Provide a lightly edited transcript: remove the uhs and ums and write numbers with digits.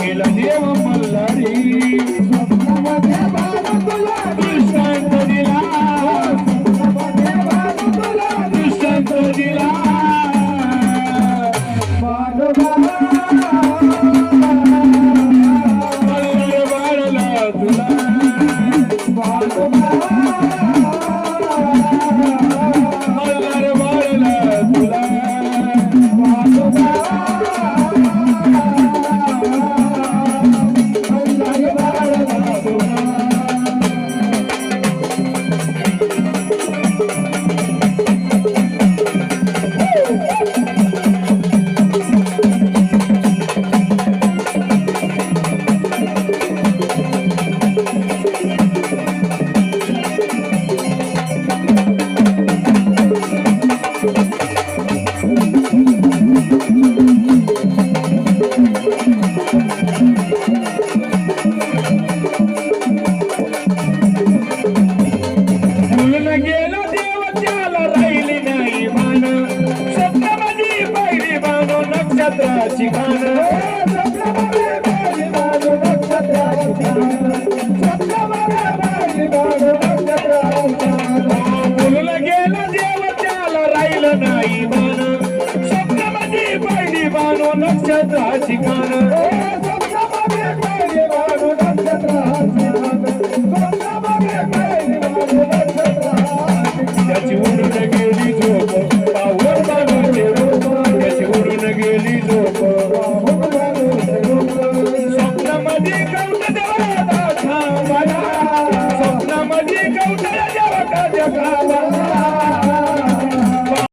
केला देव मल्हारी स्वप्नामध्ये बाण तुला दृष्टांत दिला दृष्टांत दिला नक्षत्राची खान बोलला गेला देव त्याला राहिलं नाही मान स्वप्नामध्ये पहिली बानो नक्षत्राची खान